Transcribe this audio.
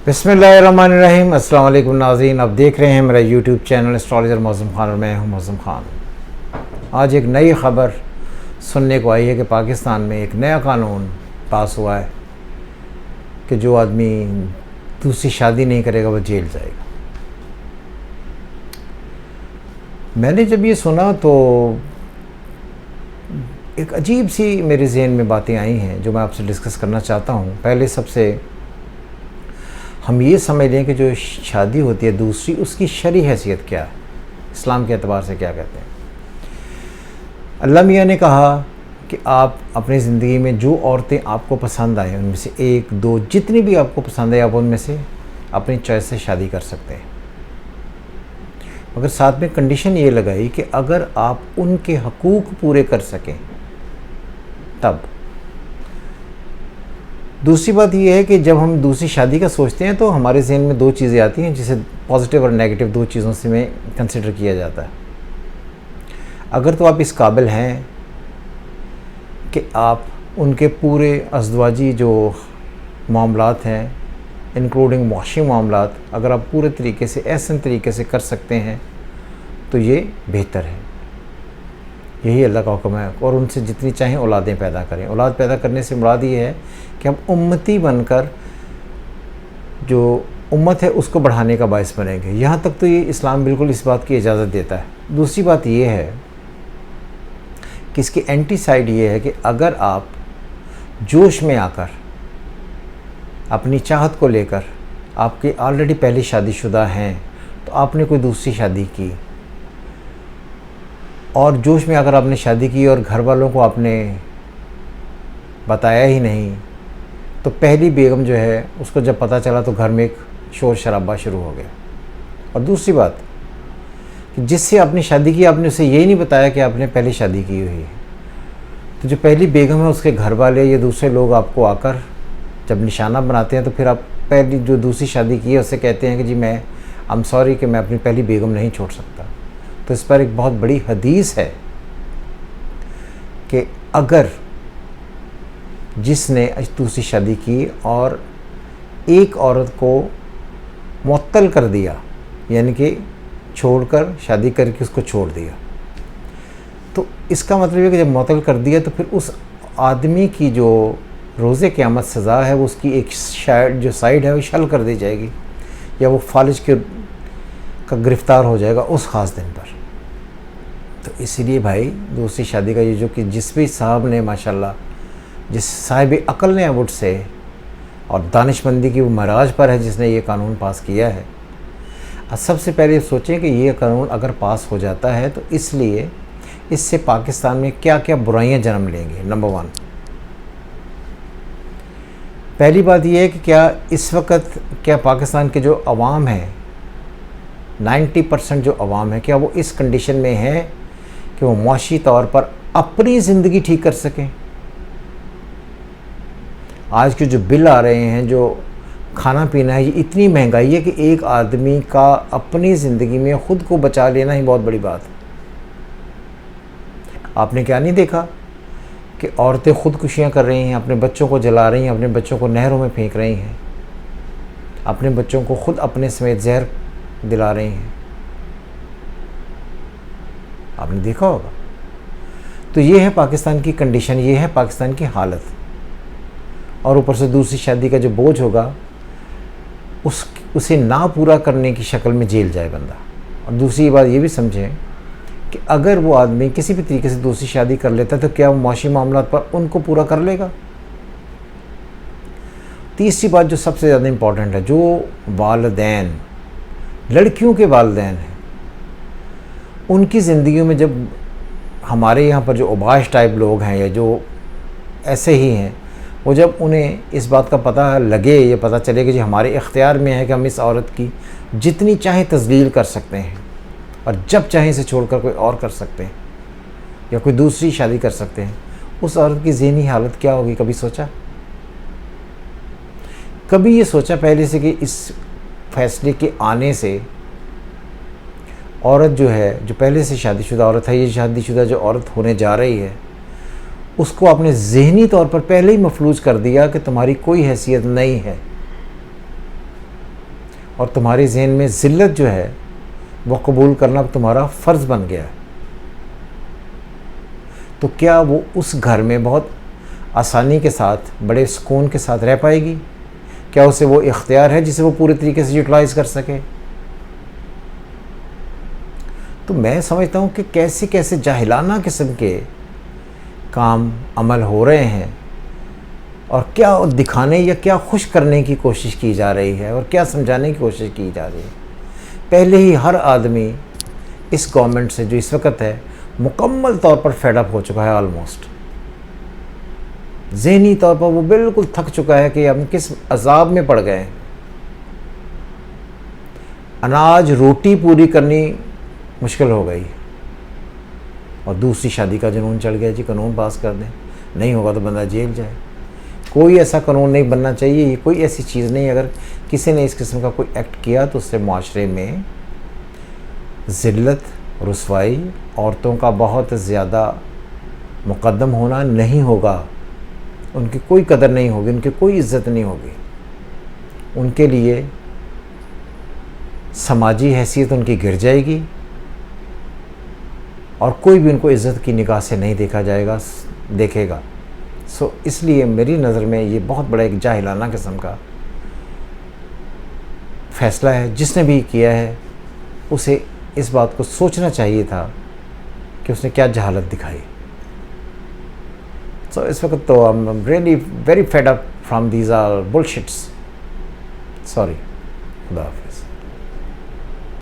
बिस्मिल्लाहिर्रहमानिर्रहीम। अस्सलाम वालेकुम नाज़रीन, आप देख रहे हैं मेरा YouTube channel astrologer Mauzam Khan और मैं हूं मौज़म खान। आज एक नई ख़बर सुनने को आई है कि पाकिस्तान में एक नया कानून पास हुआ है कि जो आदमी दूसरी शादी नहीं करेगा वो जेल जाएगा। मैंने जब ये सुना तो एक अजीब सी मेरे ज़हन में बातें आई हैं जो मैं आपसे डिस्कस करना चाहता हूँ। पहले सबसे हम ये समझ लें कि जो शादी होती है दूसरी, उसकी शरई हैसियत क्या है, इस्लाम के एतबार से क्या कहते हैं। अल्लाह मियाँ ने कहा कि आप अपनी ज़िंदगी में जो औरतें आपको पसंद आएँ उनमें से एक दो जितनी भी आपको पसंद है आप उनमें से अपनी चॉइस से शादी कर सकते हैं, मगर साथ में कंडीशन ये लगाई कि अगर आप उनके हकूक़ पूरे कर सकें तब। दूसरी बात यह है कि जब हम दूसरी शादी का सोचते हैं तो हमारे ज़हन में दो चीज़ें आती हैं, जिसे पॉजिटिव और नेगेटिव दो चीज़ों से में कंसिडर किया जाता है। अगर तो आप इस काबिल हैं कि आप उनके पूरे अज़दवाजी जो मामलात हैं इंक्लूडिंग मुआशी मामलात, अगर आप पूरे तरीके से एहसन तरीके से कर सकते हैं तो ये बेहतर है। यही अल्लाह का हुक्म है। और उनसे जितनी चाहें औलादें पैदा करें। औलाद पैदा करने से मुराद ये है कि हम उम्मती बनकर जो उम्मत है उसको बढ़ाने का बायस बनेंगे। यहाँ तक तो ये इस्लाम बिल्कुल इस बात की इजाज़त देता है। दूसरी बात ये है कि इसकी एंटी साइड ये है कि अगर आप जोश में आकर अपनी चाहत को लेकर, आपकी ऑलरेडी पहले शादीशुदा हैं तो आपने कोई दूसरी शादी की और जोश में अगर आपने शादी की और घर वालों को आपने बताया ही नहीं, तो पहली बेगम जो है उसको जब पता चला तो घर में एक शोर शराबा शुरू हो गया। और दूसरी बात कि जिससे आपने शादी की आपने उसे यही नहीं बताया कि आपने पहले शादी की हुई है, तो जो पहली बेगम है उसके घर वाले या दूसरे लोग आपको आकर जब निशाना बनाते हैं तो फिर आप पहली जो दूसरी शादी की है उससे कहते हैं कि जी मैं आई एम सॉरी कि मैं अपनी पहली बेगम नहीं छोड़ सकता। तो इस पर एक बहुत बड़ी हदीस है कि अगर जिसने दूसरी शादी की और एक औरत को मुअत्तल कर दिया, यानी कि छोड़कर शादी करके उसको छोड़ दिया, तो इसका मतलब है कि जब मुअत्तल कर दिया तो फिर उस आदमी की जो रोज़े क़यामत सज़ा है वो उसकी एक साइड है वो शल कर दी जाएगी या वो फालिज के का गिरफ़्तार हो जाएगा उस ख़ास दिन पर। तो इसीलिए भाई दूसरी शादी का ये जो कि जिस भी साहब ने माशाल्लाह, जिस साहिब अक़ल ने वुड से और दानिशमंदी की वो मराज पर है जिसने ये कानून पास किया है, सबसे पहले सोचें कि ये कानून अगर पास हो जाता है तो इसलिए इससे पाकिस्तान में क्या क्या बुराइयां जन्म लेंगी। नंबर 1, पहली बात यह है कि क्या इस वक्त क्या पाकिस्तान के जो अवाम है 90% जो अवाम है क्या वो इस कंडीशन में है कि वो मुआशी तौर पर अपनी ज़िंदगी ठीक कर सकें। आज के जो बिल आ रहे हैं, जो खाना पीना है, ये इतनी महंगाई है कि एक आदमी का अपनी ज़िंदगी में ख़ुद को बचा लेना ही बहुत बड़ी बात है। आपने क्या नहीं देखा कि औरतें ख़ुदकुशियाँ कर रही हैं, अपने बच्चों को जला रही हैं, अपने बच्चों को नहरों में फेंक रही हैं, अपने बच्चों को ख़ुद अपने समेत जहर दिला रही हैं। आपने देखा होगा। तो ये है पाकिस्तान की कंडीशन, ये है पाकिस्तान की हालत। और ऊपर से दूसरी शादी का जो बोझ होगा उसे ना पूरा करने की शक्ल में जेल जाए बंदा। और दूसरी बात ये भी समझें कि अगर वो आदमी किसी भी तरीके से दूसरी शादी कर लेता है तो क्या वो मुआशी मामलात पर उनको पूरा कर लेगा। तीसरी बात जो सबसे ज़्यादा इम्पॉर्टेंट है, जो वालिदैन, लड़कियों के वालिदैन हैं, उनकी ज़िंदगियों में जब हमारे यहाँ पर जो उबाश टाइप लोग हैं या जो ऐसे ही हैं, वो जब उन्हें इस बात का पता लगे या पता चले कि जी हमारे इख्तियार में है कि हम इस औरत की जितनी चाहे तज़लील कर सकते हैं और जब चाहें इसे छोड़कर कोई और कर सकते हैं या कोई दूसरी शादी कर सकते हैं, उस औरत की ज़हनी हालत क्या होगी। कभी सोचा? कभी ये सोचा पहले से कि इस फैसले के आने से औरत जो है, जो पहले से शादीशुदा औरत है, ये शादीशुदा जो औरत होने जा रही है, उसको आपने ज़हनी तौर पर पहले ही मफलूज कर दिया कि तुम्हारी कोई हैसियत नहीं है। اور تمہارے ذہن میں ذلت جو ہے وہ قبول کرنا تمہارا فرض بن گیا ہے، تو کیا وہ اس گھر میں بہت آسانی کے ساتھ، بڑے سکون کے ساتھ رہ پائے گی؟ کیا اسے وہ اختیار ہے جسے وہ پورے طریقے سے یوٹیلائز کر سکے؟ تو میں سمجھتا ہوں کہ کیسے کیسے جاہلانہ قسم کے کام عمل ہو رہے ہیں، اور کیا دکھانے یا کیا خوش کرنے کی کوشش کی جا رہی ہے، اور کیا سمجھانے کی کوشش کی جا رہی ہے۔ پہلے ہی ہر آدمی اس گورنمنٹ سے جو اس وقت ہے مکمل طور پر فیڈ اپ ہو چکا ہے، آلموسٹ ذہنی طور پر وہ بالکل تھک چکا ہے کہ ہم کس عذاب میں پڑ گئے ہیں۔ اناج روٹی پوری کرنی مشکل ہو گئی، اور دوسری شادی کا جنون چڑھ گیا، جی قانون پاس کر دیں، نہیں ہوگا تو بندہ جیل جائے۔ کوئی ایسا قانون نہیں بننا چاہیے، یہ کوئی ایسی چیز نہیں، اگر کسی نے اس قسم کا کوئی ایکٹ کیا تو اس سے معاشرے میں ذلت، رسوائی، عورتوں کا بہت زیادہ مقدم ہونا نہیں ہوگا، ان کی کوئی قدر نہیں ہوگی، ان کی کوئی عزت نہیں ہوگی، ان کے لیے سماجی حیثیت ان کی گر جائے گی، اور کوئی بھی ان کو عزت کی نگاہ سے نہیں دیکھے گا۔ اس لیے میری نظر میں یہ بہت بڑا ایک جاہلانہ قسم کا فیصلہ ہے۔ جس نے بھی کیا ہے اسے اس بات کو سوچنا چاہیے تھا کہ اس نے کیا جہالت دکھائی۔ اس وقت تو I'm really very fed up from these bullshits. Sorry. خدا حافظ۔